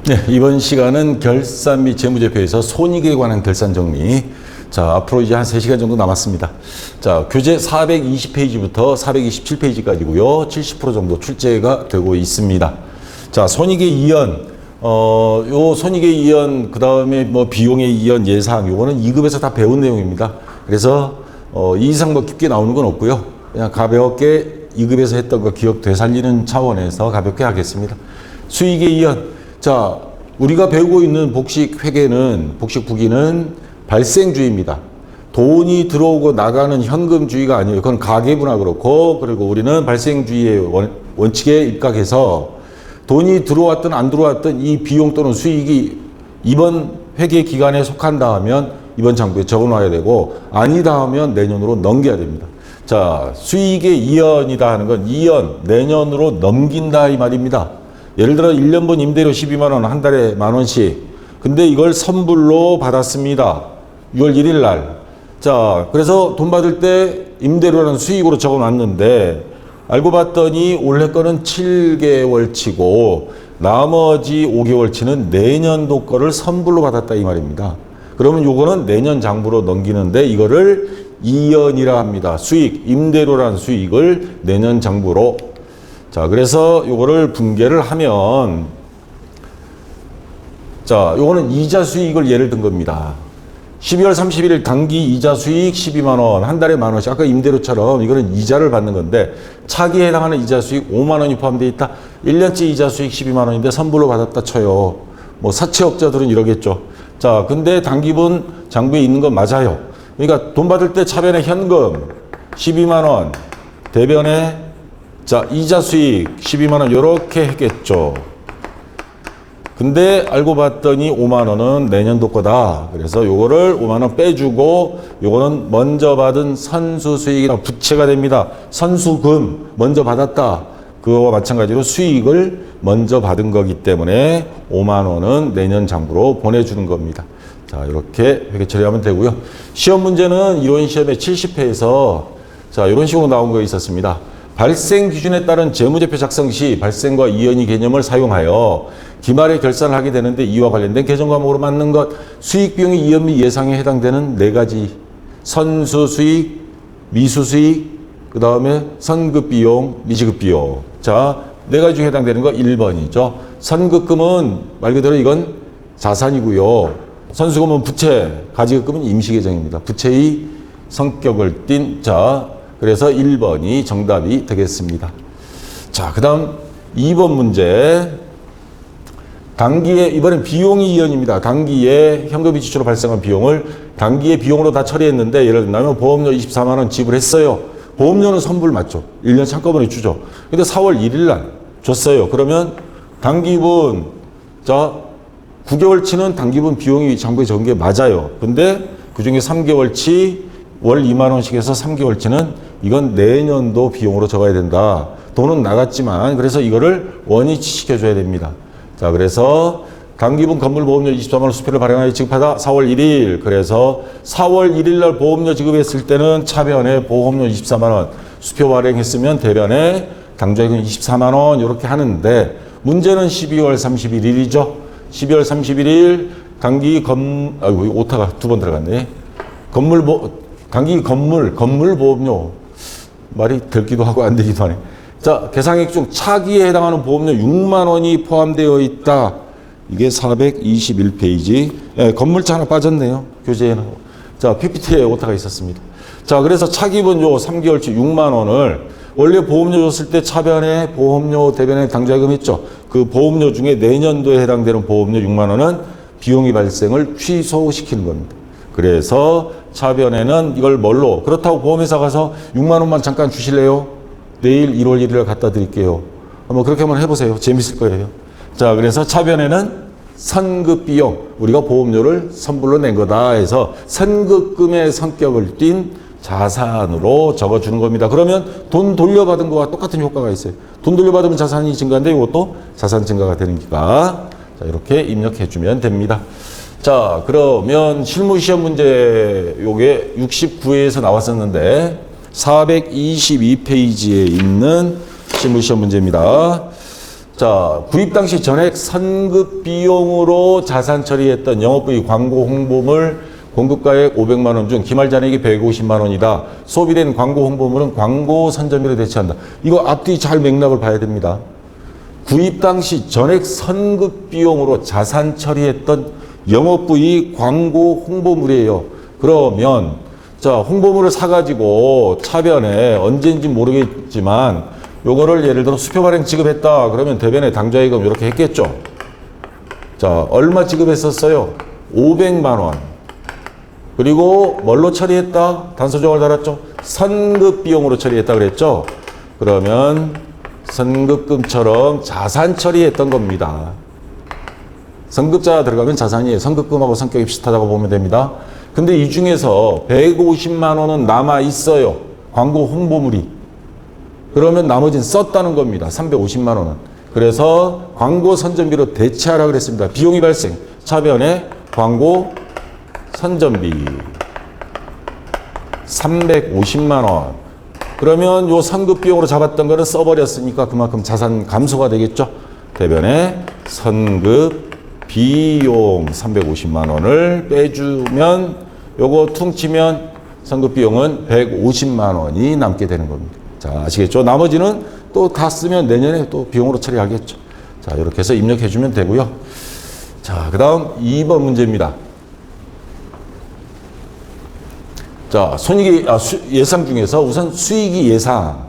네, 이번 시간은 결산 및 재무제표에서 손익에 관한 결산 정리. 자, 앞으로 이제 한 3시간 정도 남았습니다. 자, 교재 420페이지부터 427페이지까지고요. 70% 정도 출제가 되고 있습니다. 자, 손익의 이연. 요 손익의 이연, 그 다음에 뭐 비용의 이연 예상, 요거는 2급에서 다 배운 내용입니다. 그래서, 이 이상 뭐 깊게 나오는 건 없고요. 그냥 가볍게 2급에서 했던 거 기억 되살리는 차원에서 가볍게 하겠습니다. 수익의 이연. 자, 우리가 배우고 있는 복식 회계는, 복식 부기는 발생주의입니다. 돈이 들어오고 나가는 현금주의가 아니에요. 그건 가계부나 그렇고, 그리고 우리는 발생주의의 원칙에 입각해서 돈이 들어왔든 안 들어왔든 이 비용 또는 수익이 이번 회계 기간에 속한다 하면 이번 장부에 적어 놔야 되고, 아니다 하면 내년으로 넘겨야 됩니다. 자, 수익의 이연이다 하는 건 이연, 내년으로 넘긴다 이 말입니다. 예를 들어 1년분 임대료 12만 원, 한 달에 10,000원씩. 근데 이걸 선불로 받았습니다. 6월 1일 날. 자, 그래서 돈 받을 때 임대료라는 수익으로 적어 놨는데 알고 봤더니 올해 거는 7개월치고 나머지 5개월치는 내년도 거를 선불로 받았다 이 말입니다. 그러면 요거는 내년 장부로 넘기는데 이거를 이연이라 합니다. 수익, 임대료라는 수익을 내년 장부로. 자, 그래서 요거를 분개를 하면, 자, 요거는 이자 수익을 예를 든 겁니다. 12월 31일 당기 이자 수익 12만 원, 한 달에 10,000원씩. 아까 임대료처럼 이거는 이자를 받는 건데, 차기에 해당하는 이자 수익 5만 원이 포함되어 있다. 1년치 이자 수익 12만 원인데 선불로 받았다 쳐요. 뭐 사채업자들은 이러겠죠. 자, 근데 당기분 장부에 있는 건 맞아요. 그러니까 돈 받을 때 차변에 현금 12만 원, 대변에 자, 이자 수익 12만 원 요렇게 했겠죠. 근데 알고 봤더니 5만 원은 내년도 거다. 그래서 요거를 5만 원 빼주고 요거는 먼저 받은 선수 수익이랑 부채가 됩니다. 선수금 먼저 받았다. 그거와 마찬가지로 수익을 먼저 받은 거기 때문에 5만 원은 내년 장부로 보내주는 겁니다. 자, 이렇게 회계 처리하면 되고요. 시험 문제는 이론 시험에 70회에서 자, 이런 식으로 나온 거 있었습니다. 발생 기준에 따른 재무제표 작성 시 발생과 이연이 개념을 사용하여 기말에 결산을 하게 되는데 이와 관련된 개정 과목으로 맞는 것, 수익 비용의 이연 및 예상에 해당되는 4가지 선수 수익, 미수 수익, 그 다음에 선급 비용, 미지급 비용. 자, 4가지 중에 해당되는 거 1번이죠. 선급금은 말 그대로 이건 자산이고요. 선수금은 부채, 가지급금은 임시계정입니다. 부채의 성격을 띤, 자, 그래서 1번이 정답이 되겠습니다. 자, 그 다음 2번 문제. 당기에, 이번엔 비용이 이연입니다. 당기에 현금이 지출로 발생한 비용을 당기에 비용으로 다 처리했는데 예를 들면 보험료 24만 원 지불했어요. 보험료는 선불 맞죠? 1년 한꺼번에 주죠. 근데 4월 1일 날 줬어요. 그러면 당기분, 자, 9개월치는 당기분 비용이 장부에 적은 게 맞아요. 근데 그 중에 3개월치 월 2만 원씩 해서 3개월치는 이건 내년도 비용으로 적어야 된다. 돈은 나갔지만 그래서 이거를 원위치 시켜줘야 됩니다. 자, 그래서 당기분 건물보험료 24만 원 수표를 발행하여 지급하다 4월 1일. 그래서 4월 1일 날 보험료 지급했을 때는 차변에 보험료 24만 원 수표 발행했으면 대변에 당좌액은 24만 원 이렇게 하는데 문제는 12월 31일이죠. 12월 31일 당기 아이고 오타가 2번 들어갔네. 당기 건물보험료 말이 되기도 하고 안 되기도 하네. 자, 계상액 중 차기에 해당하는 보험료 6만 원이 포함되어 있다. 이게 421페이지. 예, 건물차 하나 빠졌네요. 교재에는. 자, PPT에 오타가 있었습니다. 자, 그래서 차기분 요 3개월치 6만 원을 원래 보험료 줬을 때 차변에 보험료 대변에 당좌금 했죠. 그 보험료 중에 내년도에 해당되는 보험료 6만 원은 비용이 발생을 취소시키는 겁니다. 그래서 차변에는 이걸 뭘로? 그렇다고 보험회사 가서 6만 원만 잠깐 주실래요? 내일 1월 1일 갖다 드릴게요. 한번 그렇게 한번 해보세요. 재밌을 거예요. 자, 그래서 차변에는 선급 비용, 우리가 보험료를 선불로 낸 거다 해서 선급금의 성격을 띤 자산으로 적어주는 겁니다. 그러면 돈 돌려받은 거와 똑같은 효과가 있어요. 돈 돌려받으면 자산이 증가인데 이것도 자산 증가가 되니까 자, 이렇게 입력해주면 됩니다. 자, 그러면 실무시험 문제 요게 69회에서 나왔었는데 422페이지에 있는 실무시험 문제입니다. 자, 구입 당시 전액 선급 비용으로 자산 처리했던 영업부의 광고 홍보물 공급가액 500만 원 중 기말 잔액이 150만 원이다. 소비된 광고 홍보물은 광고 선점비로 대체한다. 이거 앞뒤 잘 맥락을 봐야 됩니다. 구입 당시 전액 선급 비용으로 자산 처리했던 영업부의 광고 홍보물이에요. 그러면 자, 홍보물을 사가지고 차변에 언제인지 모르겠지만 요거를 예를 들어 수표 발행 지급했다. 그러면 대변에 당좌이금 이렇게 했겠죠. 자, 얼마 지급했었어요? 500만 원. 그리고 뭘로 처리했다? 단서조항을 달았죠. 선급 비용으로 처리했다 그랬죠. 그러면 선급금처럼 자산 처리했던 겁니다. 선급자 들어가면 자산이에요. 선급금하고 성격이 비슷하다고 보면 됩니다. 근데 이 중에서 150만 원은 남아 있어요. 광고 홍보물이. 그러면 나머지는 썼다는 겁니다. 350만 원은. 그래서 광고 선전비로 대체하라 그랬습니다. 비용이 발생. 차변에 광고 선전비 350만 원. 그러면 요 선급 비용으로 잡았던 거를 써버렸으니까 그만큼 자산 감소가 되겠죠. 대변에 선급 비용 350만 원을 빼주면 요거 퉁치면 선급 비용은 150만 원이 남게 되는 겁니다. 자, 아시겠죠? 나머지는 또 다 쓰면 내년에 또 비용으로 처리하겠죠. 자, 이렇게 해서 입력해 주면 되고요. 자, 그 다음 2번 문제입니다. 자, 손익이, 예상 중에서 우선 수익이 예상.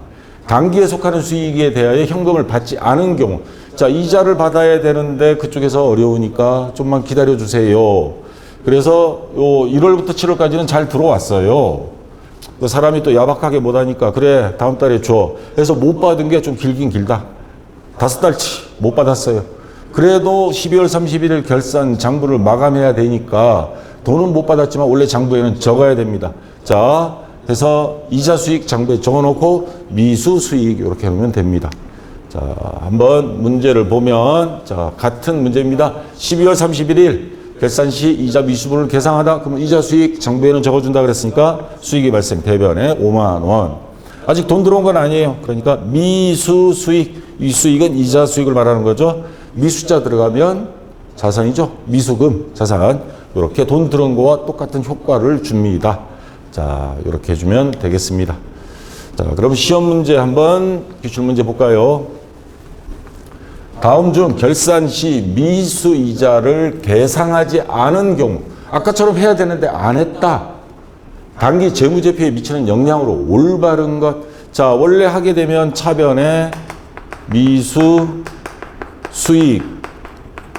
단기에 속하는 수익에 대하여 현금을 받지 않은 경우. 자, 이자를 받아야 되는데 그쪽에서 어려우니까 좀만 기다려 주세요. 그래서 요 1월부터 7월까지는 잘 들어왔어요. 그 사람이 또 야박하게 못하니까 그래 다음 달에 줘. 그래서 못 받은 게 좀 길긴 길다. 5달치 못 받았어요. 그래도 12월 31일 결산 장부를 마감해야 되니까 돈은 못 받았지만 원래 장부에는 적어야 됩니다. 자, 그래서 이자 수익 장부에 적어놓고 미수 수익 이렇게 하면 됩니다. 자, 한번 문제를 보면 자, 같은 문제입니다. 12월 31일 결산 시 이자 미수분을 계상하다. 그러면 이자 수익 장부에는 적어준다 그랬으니까 수익이 발생 대변에 5만 원. 아직 돈 들어온 건 아니에요. 그러니까 미수 수익. 이 수익은 이자 수익을 말하는 거죠. 미수자 들어가면 자산이죠. 미수금 자산. 이렇게 돈 들어온 거와 똑같은 효과를 줍니다. 자, 이렇게 해주면 되겠습니다. 자, 그럼 시험 문제 한번 기출 문제 볼까요? 다음 중 결산 시 미수 이자를 계상하지 않은 경우 아까처럼 해야 되는데 안 했다. 단기 재무제표에 미치는 영향으로 올바른 것. 자, 원래 하게 되면 차변에 미수 수익.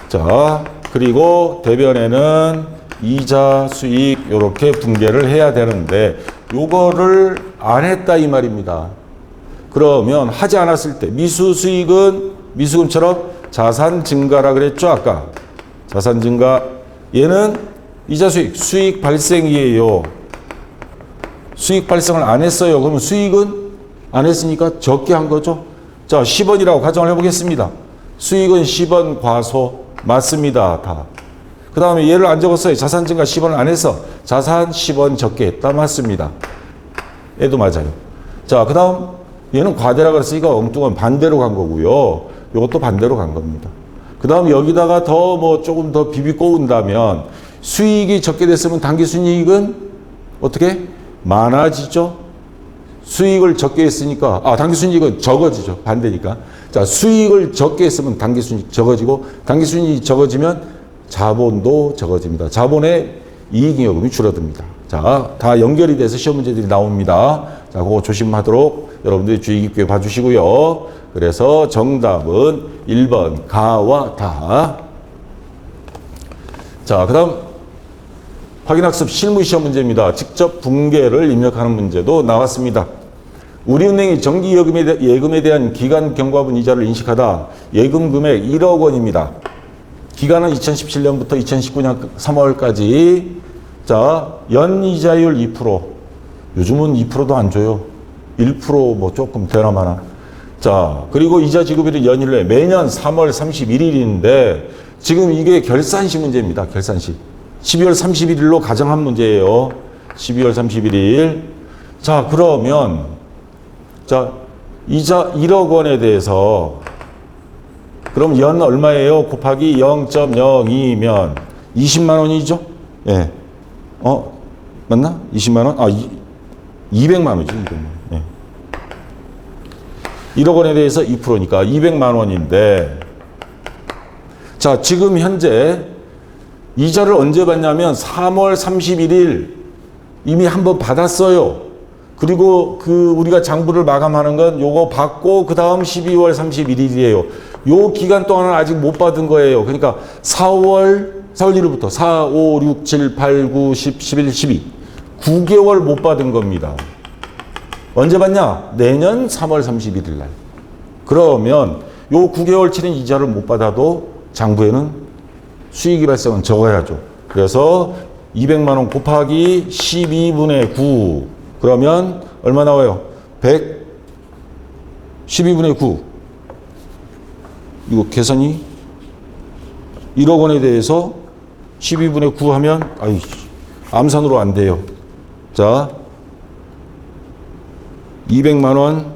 자, 그리고 대변에는 이자 수익 이렇게 분계를 해야 되는데 요거를 안 했다 이 말입니다. 그러면 하지 않았을 때 미수 수익은 미수금처럼 자산 증가라 그랬죠 아까. 자산 증가. 얘는 이자 수익, 수익 발생이에요. 수익 발생을 안 했어요. 그러면 수익은 안 했으니까 적게 한 거죠. 자, 10원이라고 가정을 해보겠습니다. 수익은 10원 과소 맞습니다. 다. 그 다음에 얘를 안 적었어요. 자산 증가 10원을 안 해서 자산 10원 적게 했다 맞습니다. 얘도 맞아요. 자, 그 다음 얘는 과대라 그랬으니까 엉뚱한 반대로 간 거고요. 이것도 반대로 간 겁니다. 그 다음 여기다가 더 뭐 조금 더 비비 꼬운다면 수익이 적게 됐으면 당기순이익은 어떻게? 많아지죠. 수익을 적게 했으니까 당기순이익은 적어지죠. 반대니까. 자, 수익을 적게 했으면 당기순이익 적어지고 당기순이익이 적어지면 자본도 적어집니다. 자본의 이익잉여금이 줄어듭니다. 자, 다 연결이 돼서 시험 문제들이 나옵니다. 자, 그거 조심하도록 여러분들이 주의 깊게 봐주시고요. 그래서 정답은 1번 가와 다. 자, 그 다음 확인학습 실무시험 문제입니다. 직접 분계를 입력하는 문제도 나왔습니다. 우리은행이 정기예금에 대한 기간 경과분 이자를 인식하다. 예금 금액 1억 원입니다. 기간은 2017년부터 2019년 3월까지. 자, 연이자율 2%. 요즘은 2%도 안 줘요. 1% 뭐 조금 되나마나. 자, 그리고 이자 지급일은 연일로 매년 3월 31일인데 지금 이게 결산시 문제입니다. 결산시. 12월 31일로 가정한 문제예요. 12월 31일. 자, 그러면 자, 이자 1억 원에 대해서 그럼 연 얼마예요? 곱하기 0.02면 20만 원이죠? 예. 맞나? 20만 원? 200만 원이지. 200만 원. 예. 1억 원에 대해서 2%니까 200만 원인데, 자, 지금 현재 이자를 언제 받냐면 3월 31일 이미 한번 받았어요. 그리고 우리가 장부를 마감하는 건 요거 받고 그 다음 12월 31일이에요. 요 기간 동안은 아직 못 받은 거예요. 그러니까 4월 1일부터 4, 5, 6, 7, 8, 9, 10, 11, 12. 9개월 못 받은 겁니다. 언제 받냐? 내년 3월 31일 날. 그러면 요 9개월치는 이자를 못 받아도 장부에는 수익이 발생은 적어야죠. 그래서 200만 원 곱하기 12분의 9. 그러면 얼마 나와요? 12분의 9. 이거 계산이 1억 원에 대해서 12분의 9 하면, 암산으로 안 돼요. 자, 200만 원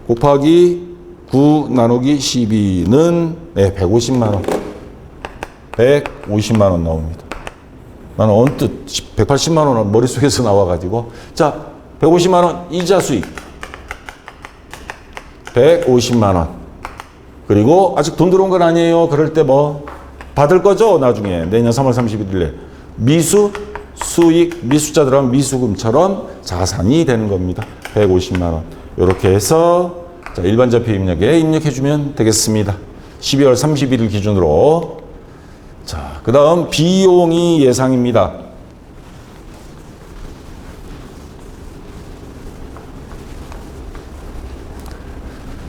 곱하기 9 나누기 12는 150만 원. 150만 원 나옵니다. 나는 언뜻 180만 원은 머릿속에서 나와가지고. 자, 150만 원 이자 수익. 150만 원. 그리고 아직 돈 들어온 건 아니에요. 그럴 때 뭐 받을 거죠? 나중에 내년 3월 31일에 미수 수익 미수자 들어간 미수금처럼 자산이 되는 겁니다. 150만 원. 이렇게 해서 자, 일반 자표 입력에 입력해 주면 되겠습니다. 12월 31일 기준으로. 자, 그 다음 비용이 예상입니다.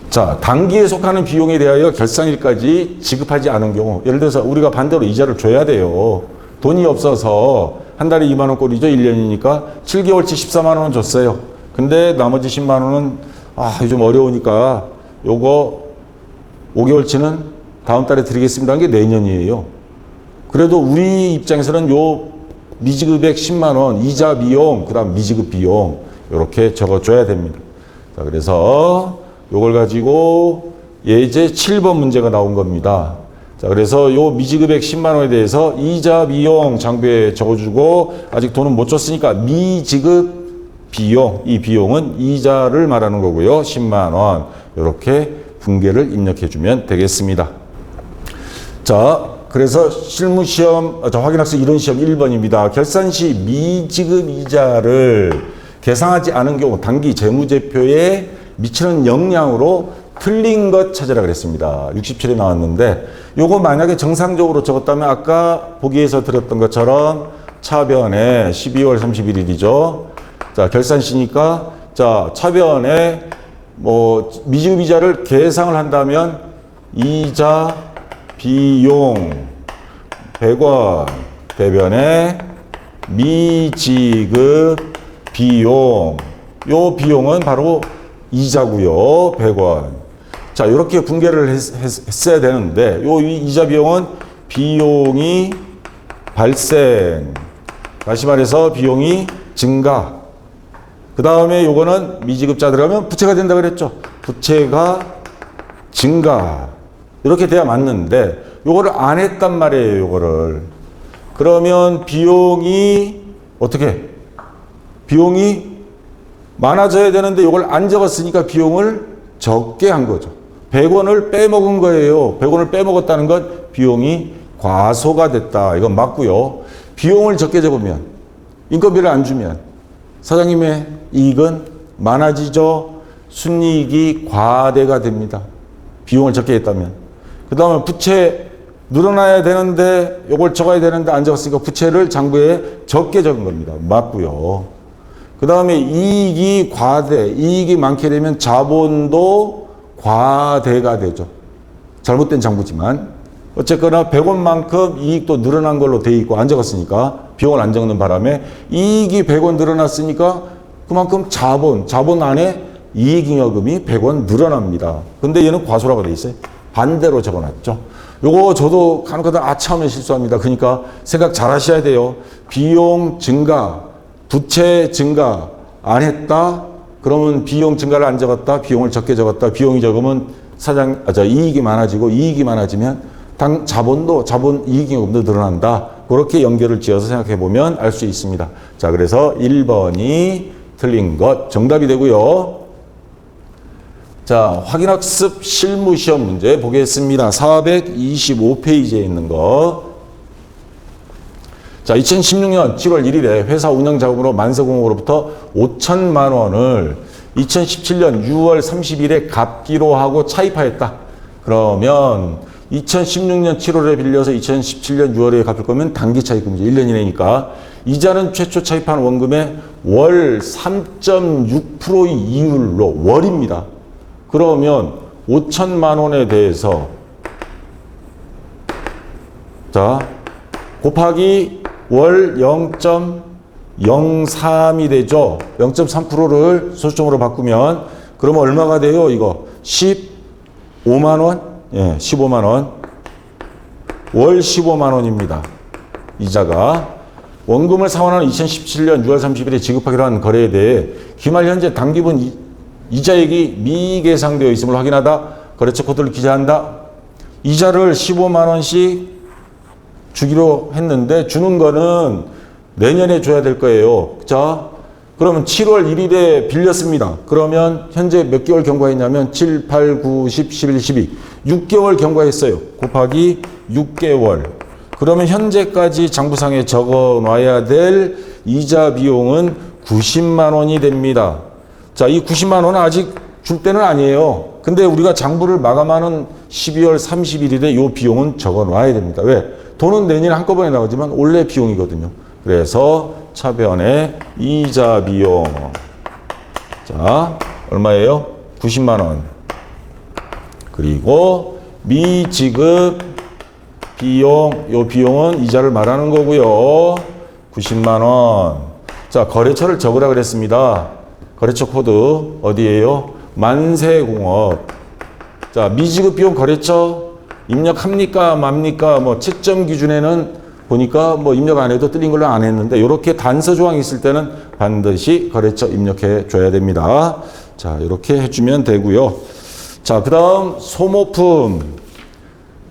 자, 단기에 속하는 비용에 대하여 결산일까지 지급하지 않은 경우, 예를 들어서 우리가 반대로 이자를 줘야 돼요. 돈이 없어서 한 달에 2만 원 꼴이죠. 1년이니까 7개월치 14만 원 줬어요. 근데 나머지 10만 원은 요즘 어려우니까 요거 5개월치는 다음 달에 드리겠습니다 한 게 내년이에요. 그래도 우리 입장에서는 요 미지급액 10만 원, 이자 비용, 그 다음 미지급 비용 이렇게 적어줘야 됩니다. 자, 그래서 요걸 가지고 예제 7번 문제가 나온 겁니다. 자, 그래서 요 미지급액 10만 원에 대해서 이자 비용 장부에 적어주고 아직 돈은 못 줬으니까 미지급 비용, 이 비용은 이자를 말하는 거고요. 10만 원 이렇게 분계를 입력해 주면 되겠습니다. 자, 그래서 실무시험, 확인학습 이론 시험 1번입니다. 결산 시 미지급 이자를 계상하지 않은 경우 단기 재무제표에 미치는 영향으로 틀린 것 찾으라 그랬습니다. 67에 나왔는데 요거 만약에 정상적으로 적었다면 아까 보기에서 드렸던 것처럼 차변에 12월 31일이죠. 자, 결산시니까 자, 차변에 뭐 미지급 이자를 계상을 한다면 이자 비용 100원 대변에 미지급 비용, 요 비용은 바로 이자고요. 100원. 자, 이렇게 분계를 했어야 되는데 요 이자 비용은 비용이 발생, 다시 말해서 비용이 증가, 그 다음에 요거는 미지급자 들어가면 부채가 된다 그랬죠. 부채가 증가, 이렇게 돼야 맞는데 요거를 안 했단 말이에요. 요거를. 그러면 비용이 어떻게? 비용이 많아져야 되는데 요걸 안 적었으니까 비용을 적게 한 거죠. 100원을 빼먹은 거예요. 100원을 빼먹었다는 건 비용이 과소가 됐다. 이건 맞고요. 비용을 적게 적으면, 인건비를 안 주면 사장님의 이익은 많아지죠. 순이익이 과대가 됩니다. 비용을 적게 했다면. 그 다음에 부채 늘어나야 되는데 요걸 적어야 되는데 안 적었으니까 부채를 장부에 적게 적은 겁니다. 맞고요. 그 다음에 이익이 과대, 이익이 많게 되면 자본도 과대가 되죠. 잘못된 장부지만 어쨌거나 100원만큼 이익도 늘어난 걸로 돼 있고 안 적었으니까 비용을 안 적는 바람에 이익이 100원 늘어났으니까 그만큼 자본 안에 이익잉여금이 100원 늘어납니다. 근데 얘는 과소라고 돼 있어요. 반대로 적어놨죠. 요거 저도 간혹가다 처음에 실수합니다. 그러니까 생각 잘 하셔야 돼요. 비용 증가, 부채 증가 안 했다? 그러면 비용 증가를 안 적었다? 비용을 적게 적었다? 비용이 적으면 이익이 많아지고 이익이 많아지면 자본 이익잉여금도 늘어난다. 그렇게 연결을 지어서 생각해 보면 알 수 있습니다. 자, 그래서 1번이 틀린 것 정답이 되고요. 자, 확인학습 실무시험 문제 보겠습니다. 425페이지에 있는 거. 자, 2016년 7월 1일에 회사 운영 자금으로 만세공업으로부터 5천만 원을 2017년 6월 30일에 갚기로 하고 차입하였다. 그러면 2016년 7월에 빌려서 2017년 6월에 갚을 거면 단기 차입금이죠. 1년 이내니까. 이자는 최초 차입한 원금의 월 3.6%의 이율로 월입니다. 그러면 5천만 원에 대해서 자 곱하기 월 0.03이 되죠. 0.3%를 소수점으로 바꾸면 그러면 얼마가 돼요? 이거 15만 원? 예, 15만 원. 월 15만 원입니다. 이자가. 원금을 상환하는 2017년 6월 30일에 지급하기로 한 거래에 대해 기말 현재 당기분 이자액이 미계상되어 있음을 확인하다. 거래처 코드를 기재한다. 이자를 15만 원씩 주기로 했는데 주는 거는 내년에 줘야 될 거예요. 자, 그러면 7월 1일에 빌렸습니다. 그러면 현재 몇 개월 경과했냐면 7, 8, 9, 10, 11, 12. 6개월 경과했어요. 곱하기 6개월. 그러면 현재까지 장부상에 적어 놔야 될 이자 비용은 90만 원이 됩니다. 자, 이 90만 원은 아직 줄 때는 아니에요. 근데 우리가 장부를 마감하는 12월 31일에 이 비용은 적어 놔야 됩니다. 왜? 돈은 내년에 한꺼번에 나오지만 원래 비용이거든요. 그래서 차변에 이자 비용. 자, 얼마예요? 90만 원. 그리고 미지급 비용, 요 비용은 이자를 말하는 거고요. 90만 원. 자, 거래처를 적으라 그랬습니다. 거래처 코드 어디예요? 만세공업. 자, 미지급 비용 거래처 입력합니까? 맙니까? 뭐 채점 기준에는 보니까 뭐 입력 안 해도 틀린 걸로 안 했는데 이렇게 단서 조항이 있을 때는 반드시 거래처 입력해 줘야 됩니다. 자, 이렇게 해주면 되고요. 자, 그 다음 소모품.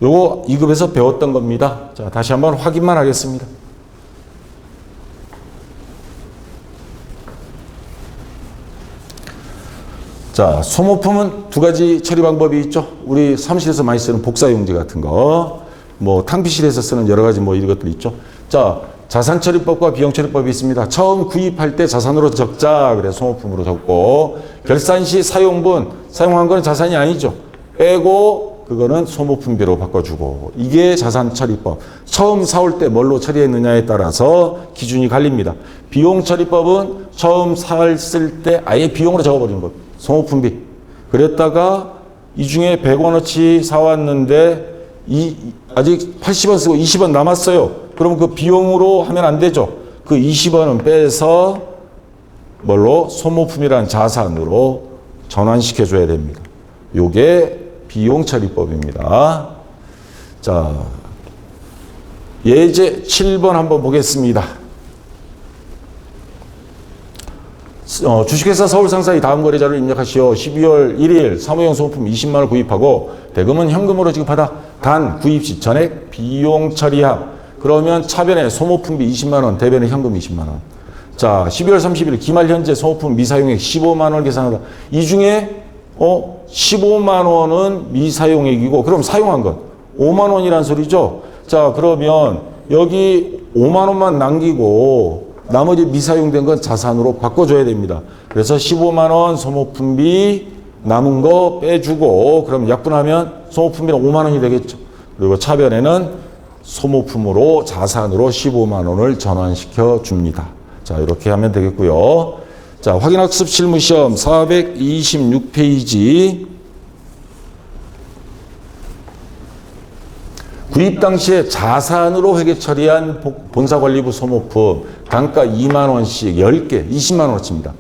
요거 2급에서 배웠던 겁니다. 자, 다시 한번 확인만 하겠습니다. 자, 소모품은 두 가지 처리 방법이 있죠. 우리 사무실에서 많이 쓰는 복사용지 같은 거, 뭐 탕비실에서 쓰는 여러 가지 뭐 이런 것들 있죠. 자, 자산처리법과 비용처리법이 있습니다. 처음 구입할 때 자산으로 적자, 그래서 소모품으로 적고, 결산 시 사용분, 사용한 거는 자산이 아니죠. 빼고 그거는 소모품비로 바꿔주고, 이게 자산처리법. 처음 사올 때 뭘로 처리했느냐에 따라서 기준이 갈립니다. 비용처리법은 처음 샀을 때 아예 비용으로 적어버리는 것. 소모품비. 그랬다가 이 중에 100원어치 사왔는데 아직 80원 쓰고 20원 남았어요. 그러면 그 비용으로 하면 안 되죠. 그 20원은 빼서 뭘로? 소모품이라는 자산으로 전환시켜 줘야 됩니다. 요게 비용처리법입니다. 자, 예제 7번 한번 보겠습니다. 주식회사 서울상사의 다음 거래자를 입력하시오. 12월 1일 사무용 소모품 20만 원을 구입하고 대금은 현금으로 지급하다. 단 구입 시 전액 비용 처리함. 그러면 차변에 소모품비 20만 원, 대변에 현금 20만 원. 자, 12월 30일 기말 현재 소모품 미사용액 15만 원을 계산하다. 이 중에 15만 원은 미사용액이고 그럼 사용한 건 5만 원이란 소리죠. 자, 그러면 여기 5만 원만 남기고 나머지 미사용된 건 자산으로 바꿔줘야 됩니다. 그래서 15만 원 소모품비 남은 거 빼주고 그럼 약분하면 소모품비는 5만 원이 되겠죠. 그리고 차변에는 소모품으로 자산으로 15만 원을 전환시켜 줍니다. 자, 이렇게 하면 되겠고요. 자, 확인학습 실무시험 426페이지. 구입 당시에 자산으로 회계 처리한 본사관리부 소모품 단가 2만 원씩 10개, 20만 원어치입니다.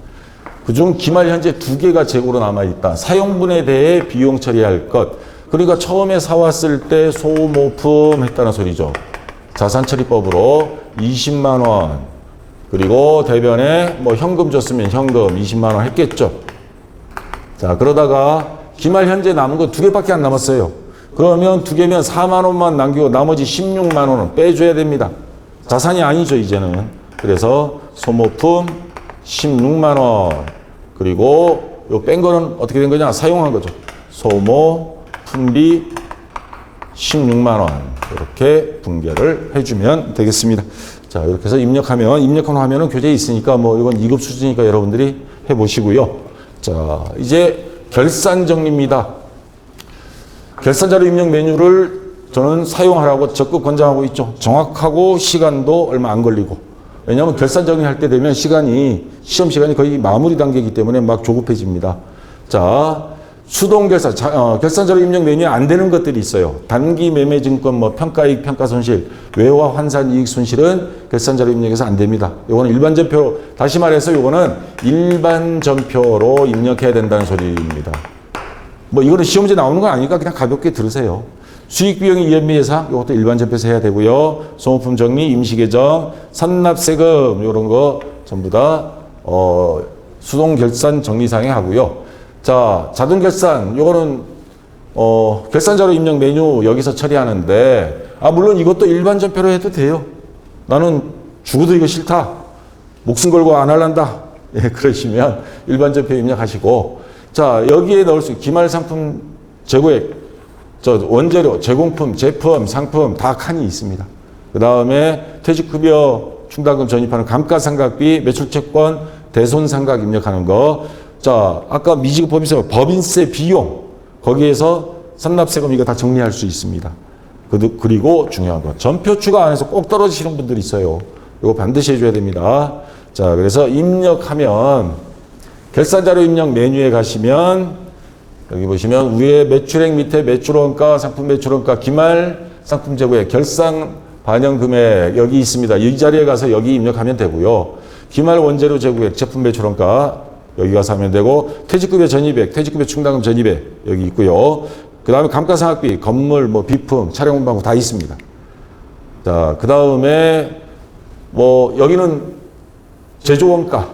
그중 기말 현재 2개가 재고로 남아있다. 사용분에 대해 비용 처리할 것. 그러니까 처음에 사왔을 때 소모품 했다는 소리죠. 자산처리법으로 20만 원. 그리고 대변에 뭐 현금 줬으면 현금 20만 원 했겠죠. 자, 그러다가 기말 현재 남은 거 2개밖에 안 남았어요. 그러면 2개면 4만 원만 남기고 나머지 16만 원은 빼줘야 됩니다. 자산이 아니죠, 이제는. 그래서 소모품 16만 원. 그리고 요 뺀 거는 어떻게 된 거냐? 사용한 거죠. 소모 품비 16만 원. 이렇게 분개를 해주면 되겠습니다. 자, 이렇게 해서 입력한 화면은 교재에 있으니까 뭐 이건 2급 수준이니까 여러분들이 해보시고요. 자, 이제 결산 정리입니다. 결산자료 입력 메뉴를 저는 사용하라고 적극 권장하고 있죠. 정확하고 시간도 얼마 안 걸리고. 왜냐하면 결산 정리할 때 되면 시험 시간이 거의 마무리 단계이기 때문에 막 조급해집니다. 자, 수동 결산, 결산자료 입력 메뉴에 안 되는 것들이 있어요. 단기 매매 증권, 뭐 평가이익, 평가손실, 외화 환산 이익 손실은 결산자료 입력에서 안 됩니다. 요거는 일반 전표로, 다시 말해서 요거는 일반 전표로 입력해야 된다는 소리입니다. 뭐 이거는 시험지에 나오는 거 아니니까 그냥 가볍게 들으세요. 수익 비용의 이연미 예상, 이것도 일반 전표에서 해야 되고요. 소모품 정리, 임시 계정, 선납세금 이런 거 전부 다 수동 결산 정리상에 하고요. 자, 자동 결산, 요거는 결산자료 입력 메뉴 여기서 처리하는데, 물론 이것도 일반 전표로 해도 돼요. 나는 죽어도 이거 싫다. 목숨 걸고 안 할란다. 예, 그러시면 일반 전표 입력하시고, 자, 여기에 넣을 수 있는 기말 상품 재고액, 원재료, 제공품, 제품, 상품 다 칸이 있습니다. 그 다음에 퇴직급여, 충당금 전입하는 감가상각비, 매출채권, 대손상각 입력하는 거. 자, 아까 미지급 법인세, 법인세 비용, 거기에서 선납세금 이거 다 정리할 수 있습니다. 그리고 중요한 거, 전표 추가 안에서 꼭 떨어지시는 분들이 있어요. 이거 반드시 해줘야 됩니다. 자, 그래서 입력하면, 결산자료 입력 메뉴에 가시면, 여기 보시면 위에 매출액 밑에 매출원가, 상품 매출원가, 기말 상품 재고액, 결산 반영 금액 여기 있습니다. 이 자리에 가서 여기 입력하면 되고요. 기말 원재료 재고액, 제품 매출원가 여기 가서 하면 되고, 퇴직급여 전입액, 퇴직급여 충당금 전입액 여기 있고요. 그 다음에 감가상각비, 건물, 뭐 비품, 차량 운반부 다 있습니다. 자, 그 다음에 뭐 여기는 제조원가,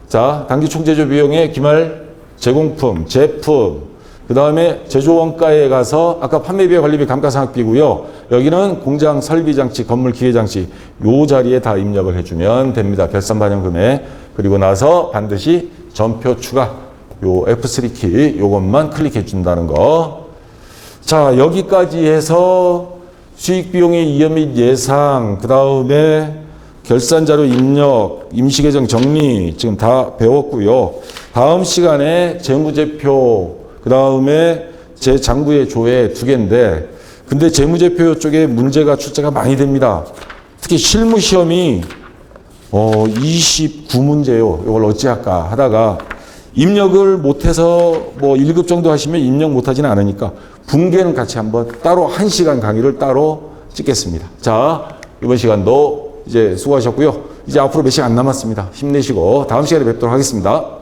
자, 단기 총제조 비용의 기말 제공품, 제품, 그 다음에 제조원가에 가서 아까 판매비와 관리비 감가상각비고요. 여기는 공장 설비장치, 건물 기계장치 요 자리에 다 입력을 해주면 됩니다. 결산 반영 금액. 그리고 나서 반드시 전표 추가, 요 F3키 요것만 클릭해 준다는 거. 자, 여기까지 해서 수익 비용의 이연 및 예상, 그 다음에 결산자료 입력, 임시계정 정리 지금 다 배웠고요. 다음 시간에 재무제표, 그 다음에 제 장부의 조회 2개인데, 근데 재무제표 쪽에 문제가 출제가 많이 됩니다. 특히 실무시험이 29문제요. 이걸 어찌할까 하다가 입력을 못해서 뭐 1급 정도 하시면 입력 못하지는 않으니까 분개는 같이 한번 따로 1시간 강의를 따로 찍겠습니다. 자, 이번 시간도 이제 수고하셨고요. 이제 앞으로 몇 시간 안 남았습니다. 힘내시고 다음 시간에 뵙도록 하겠습니다.